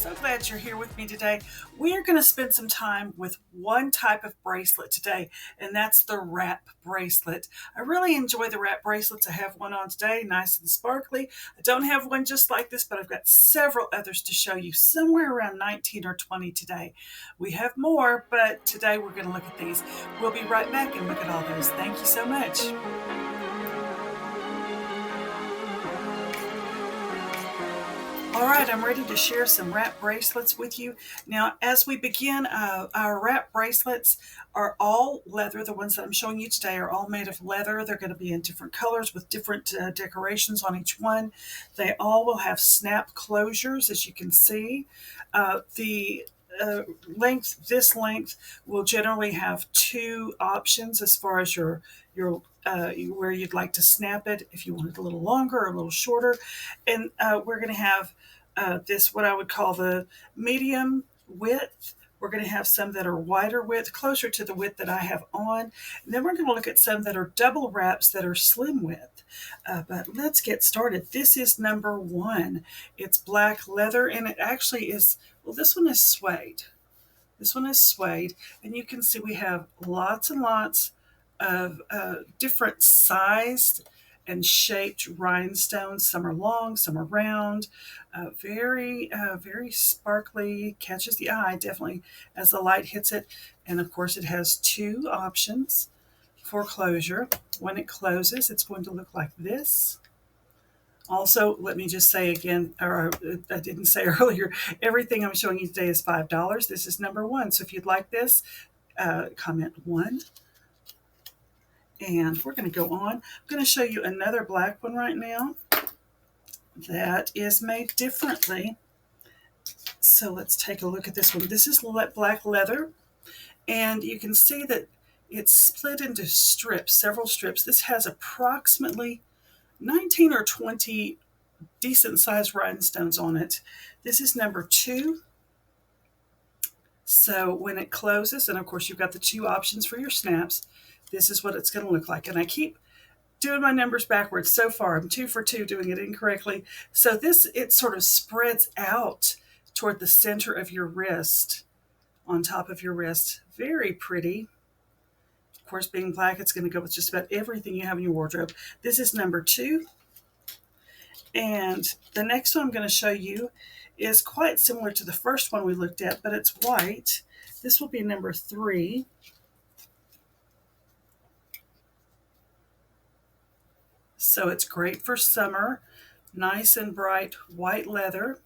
So glad you're here with me today. We are going to spend some time with one type of bracelet today, and that's the wrap bracelet. I really enjoy the wrap bracelets. I have one on today, nice and sparkly. I don't have one just like this, but I've got several others to show you, somewhere around 19 or 20 today. We have more, but today we're going to look at these. We'll be right back and look at all those. Thank you so much. All right, I'm ready to share some wrap bracelets with you. Now, as we begin, our wrap bracelets are all leather. The ones that I'm showing you today are all made of leather. They're going to be in different colors with different decorations on each one. They all will have snap closures, as you can see. The this length will generally have two options as far as your where you'd like to snap it, if you want it a little longer or a little shorter. And we're going to have this, what I would call the medium width. We're going to have some that are wider width, closer to the width that I have on. And then we're going to look at some that are double wraps that are slim width. But let's get started. This is number one. It's black leather, and it actually is, well, this one is suede. This one is suede, and you can see we have lots and lots of different sized and shaped rhinestones. Some are long, some are round. Very sparkly, catches the eye definitely as the light hits it. And of course, it has two options for closure. When it closes, it's going to look like this. Also, let me just say again, or I didn't say earlier, everything I'm showing you today is $5. This is number one. So if you'd like this, comment one. And we're going to go on. I'm going to show you another black one right now that is made differently. So let's take a look at this one. This is black leather, and you can see that it's split into strips, several strips. This has approximately 19 or 20 decent sized rhinestones on it. This is number two. So when it closes, and of course you've got the two options for your snaps, this is what it's going to look like. And I keep doing my numbers backwards. So far, I'm 2 for 2 doing it incorrectly. So this, it sort of spreads out toward the center of your wrist, on top of your wrist. Very pretty. Of course, being black, it's going to go with just about everything you have in your wardrobe. This is number two. And the next one I'm going to show you is quite similar to the first one we looked at, but it's white. This will be number three. So it's great for summer, nice and bright white leather,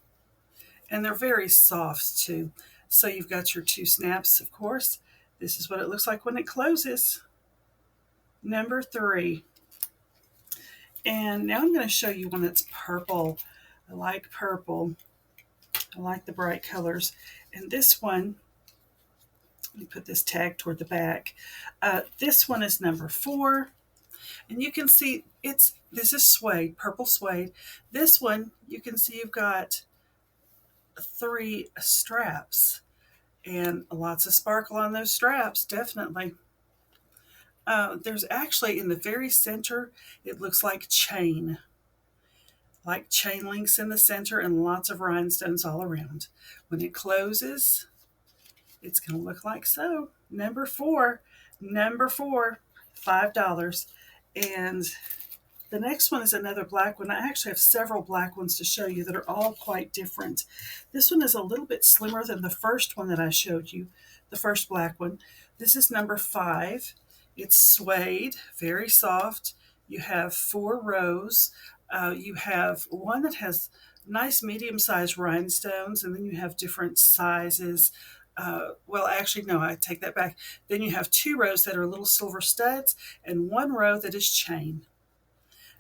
and they're very soft too. So you've got your two snaps, of course. This is what it looks like when it closes. Number three. And now I'm going to show you one that's purple. I like purple. I like the bright colors. And this one, let me put this tag toward the back. This one is number four. And you can see this is suede, purple suede. This one, you can see you've got three straps and lots of sparkle on those straps, definitely. There's actually in the very center, it looks like chain links in the center and lots of rhinestones all around. When it closes, it's going to look like so. Number four, $5. And the next one is another black one. I actually have several black ones to show you that are all quite different. This one is a little bit slimmer than the first one that I showed you, the first black one. This is number five. It's suede, very soft. You have 4 rows. You have one that has nice medium-sized rhinestones, and then you have different sizes. Well, actually, no, I take that back. Then you have 2 rows that are little silver studs and 1 row that is chain.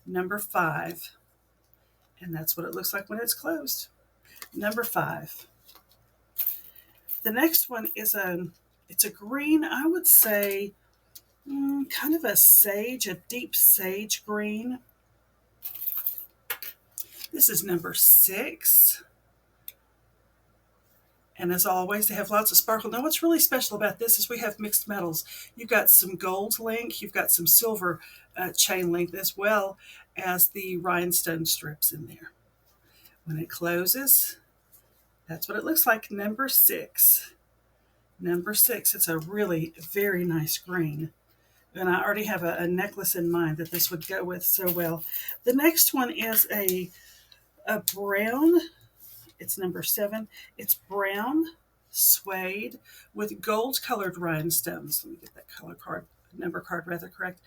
Number 5. And that's what it looks like when it's closed. Number 5. The next one is it's a green, I would say, kind of a deep sage green. This is number 6. And as always, they have lots of sparkle. Now, what's really special about this is we have mixed metals. You've got some gold link, you've got some silver chain link, as well as the rhinestone strips in there. When it closes, That's what it looks like. Number 6. Number 6. It's a really very nice green. And I already have a necklace in mind that this would go with so well. The next one is a brown. It's number 7. It's brown suede with gold colored rhinestones. Let me get that color card, number card rather correct.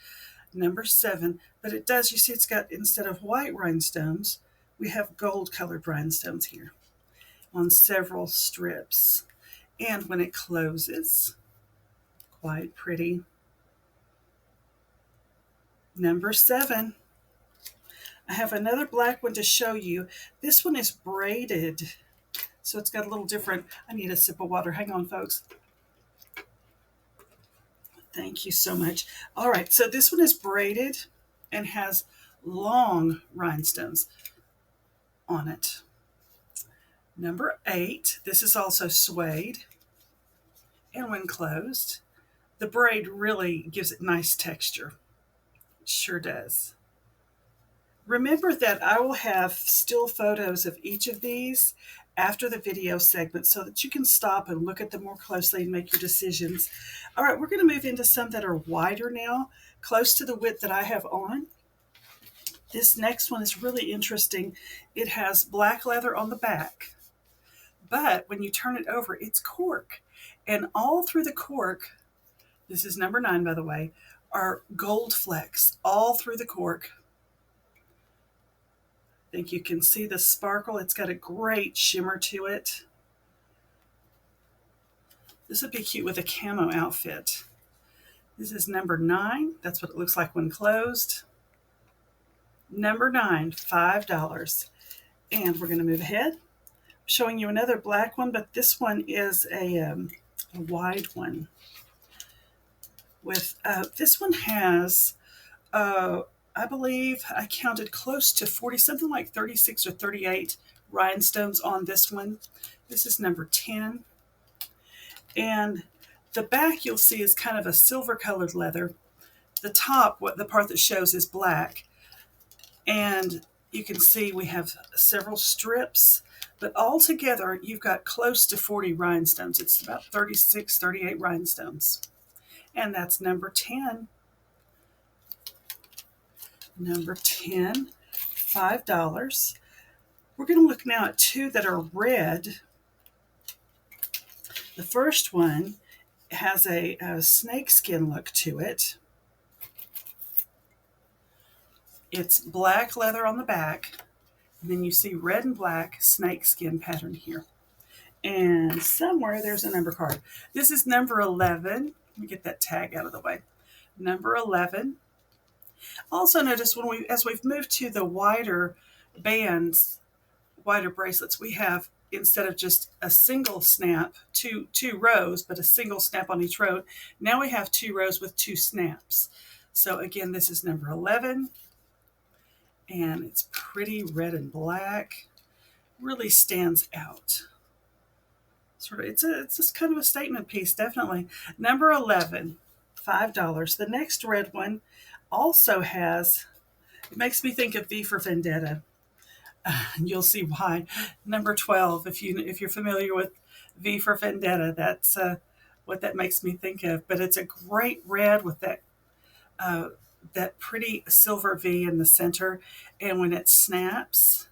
Number 7. But it does, you see, it's got, instead of white rhinestones, we have gold colored rhinestones here on several strips. And when it closes, quite pretty. Number 7. I have another black one to show you. This one is braided, so it's got a little different. I need a sip of water. Hang on, folks. Thank you so much. All right, so this one is braided and has long rhinestones on it. Number 8, this is also suede, and when closed, the braid really gives it nice texture. It sure does. Remember that I will have still photos of each of these after the video segment so that you can stop and look at them more closely and make your decisions. All right, we're going to move into some that are wider now, close to the width that I have on. This next one is really interesting. It has black leather on the back, but when you turn it over, it's cork. And all through the cork, this is number 9, by the way, are gold flecks all through the cork. I think you can see the sparkle. It's got a great shimmer to it. This would be cute with a camo outfit. This is number 9. That's what it looks like when closed. Number 9, $5. And we're going to move ahead. I'm showing you another black one, but this one is a wide one. With this one has, I believe I counted close to 40, something like 36 or 38 rhinestones on this one. This is number 10. And the back you'll see is kind of a silver colored leather. The top, the part that shows, is black. And you can see we have several strips, but all together you've got close to 40 rhinestones. It's about 36, 38 rhinestones. And that's number 10. Number 10, $5. We're going to look now at 2 that are red. The first one has a snakeskin look to it. It's black leather on the back, and then you see red and black snakeskin pattern here. And somewhere there's a number card. This is number 11. Let me get that tag out of the way. Number 11. Also notice as we've moved to the wider bands, wider bracelets, we have, instead of just a single snap, two rows, but a single snap on each row, now we have 2 rows with 2 snaps. So again, this is number 11. And it's pretty red and black. Really stands out. It's just kind of a statement piece, definitely. Number 11, $5. The next red one also has, it makes me think of V for Vendetta. You'll see why. Number 12, if you're familiar with V for Vendetta, that's what that makes me think of. But it's a great red with that pretty silver V in the center, and when it snaps,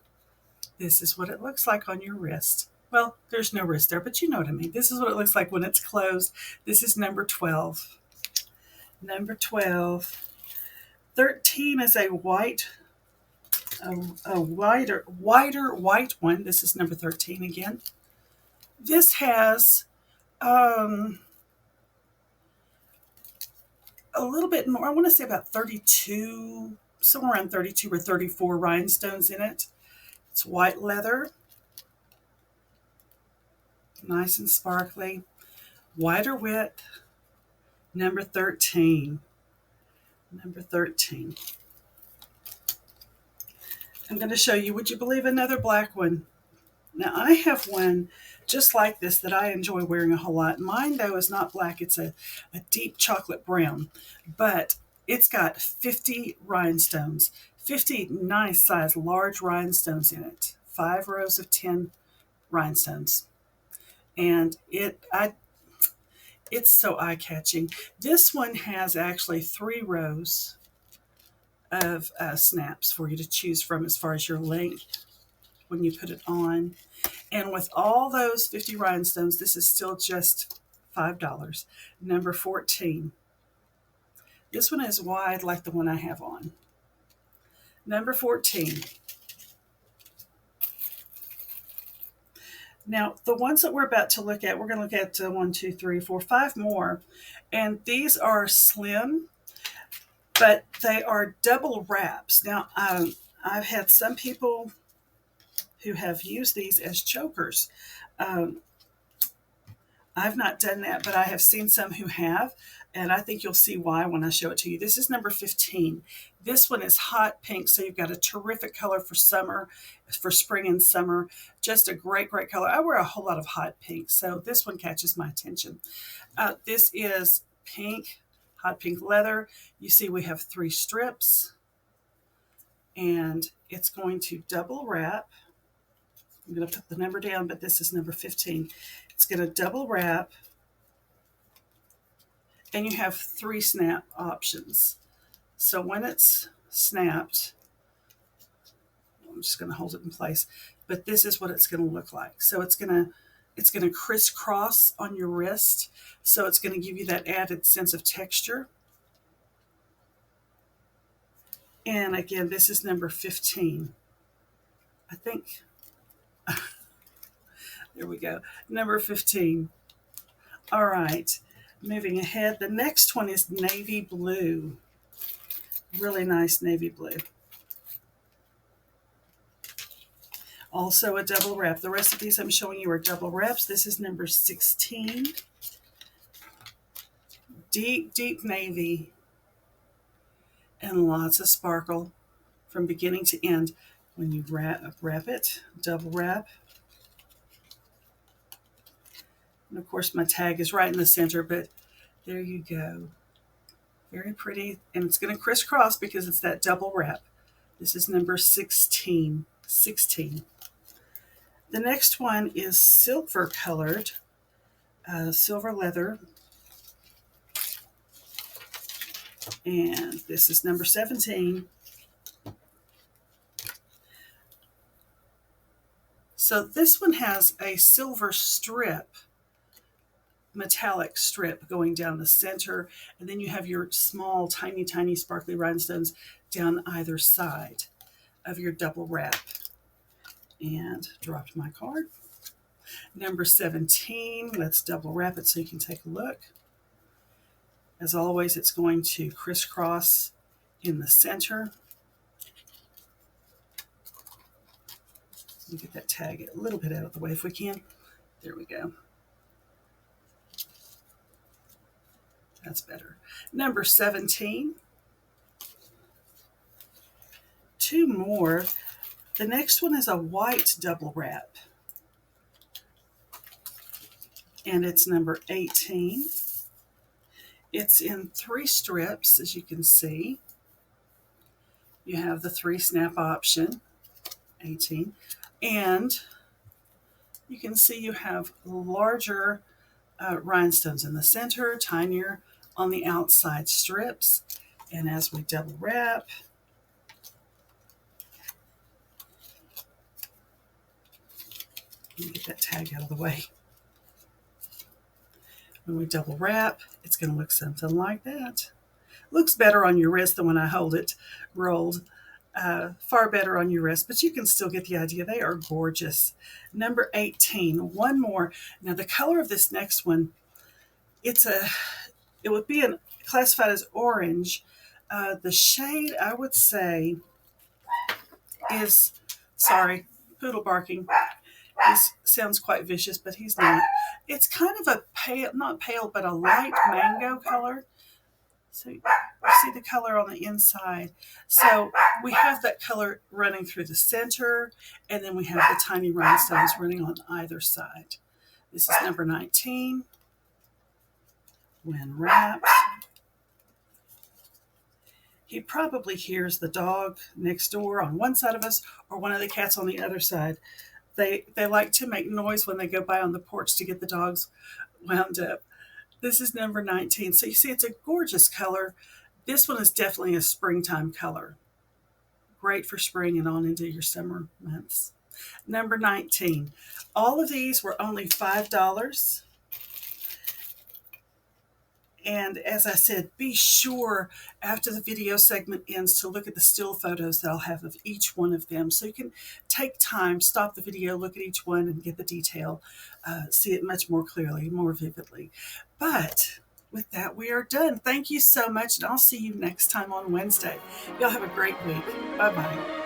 this is what it looks like on your wrist. Well, there's no wrist there, but you know what I mean. This is what it looks like when it's closed. This is number 12. Number 12. 13 is a wider white one. This is number 13 again. This has a little bit more, I want to say about 32, somewhere around 32 or 34 rhinestones in it. It's white leather, nice and sparkly, wider width, number 13. Number 13. I'm going to show you, would you believe, another black one. Now I have one just like this that I enjoy wearing a whole lot. Mine, though, is not black. It's a deep chocolate brown, but it's got 50 rhinestones, 50 nice size large rhinestones in it, 5 rows of 10 rhinestones. And it's so eye-catching. This one has actually 3 rows of snaps for you to choose from as far as your length when you put it on. And with all those 50 rhinestones, this is still just $5. Number 14. This one is wide like the one I have on. Number 14. Now, the ones that we're about to look at, we're going to look at 1, 2, 3, 4, 5 more. And these are slim, but they are double wraps. Now, I've had some people who have used these as chokers. I've not done that, but I have seen some who have, and I think you'll see why when I show it to you. This is number 15. This one is hot pink, so you've got a terrific color for summer, for spring and summer. Just a great, great color. I wear a whole lot of hot pink, so this one catches my attention. This is pink, hot pink leather. You see we have 3 strips, and it's going to double wrap. I'm going to put the number down, but this is number 15. It's going to double wrap, and you have 3 snap options. So when it's snapped, I'm just going to hold it in place, but this is what it's going to look like. So it's going to crisscross on your wrist, so it's going to give you that added sense of texture. And again, this is number 15. I think, there we go, number 15. All right, moving ahead. The next one is navy blue. Really nice navy blue. Also a double wrap. The rest of these I'm showing you are double wraps. This is number 16. Deep, deep navy. And lots of sparkle from beginning to end. When you wrap it, double wrap. And of course my tag is right in the center, but there you go. Very pretty. And it's going to crisscross because it's that double wrap. This is number 16. 16. The next one is silver colored, silver leather. And this is number 17. So this one has a silver strip, metallic strip going down the center, and then you have your small, tiny, tiny sparkly rhinestones down either side of your double wrap. And dropped my card. Number 17, let's double wrap it so you can take a look. As always, it's going to crisscross in the center. Let me get that tag a little bit out of the way if we can. There we go. That's better. Number 17. 2 more. The next one is a white double wrap. And it's number 18. It's in 3 strips, as you can see. You have the 3 snap option, 18. And you can see you have larger rhinestones in the center, tinier on the outside strips. And as we double wrap, let me get that tag out of the way. When we double wrap, it's going to look something like that. Looks better on your wrist than when I hold it rolled. Far better on your wrist, but you can still get the idea. They are gorgeous. Number 18, 1 more. Now the color of this next one, it would be classified as orange. The shade, I would say, is, sorry, poodle barking. He sounds quite vicious, but he's not. It's kind of a pale, not pale, but a light mango color. So you see the color on the inside. So we have that color running through the center, and then we have the tiny rhinestones running on either side. This is number 19. When wrapped, he probably hears the dog next door on one side of us or one of the cats on the other side. They like to make noise when they go by on the porch to get the dogs wound up. This is number 19. So you see it's a gorgeous color. This one is definitely a springtime color. Great for spring and on into your summer months. Number 19. All of these were only $5. And as I said, be sure after the video segment ends to look at the still photos that I'll have of each one of them. So you can take time, stop the video, look at each one and get the detail, see it much more clearly, more vividly. But with that, we are done. Thank you so much, and I'll see you next time on Wednesday. Y'all have a great week. Bye-bye.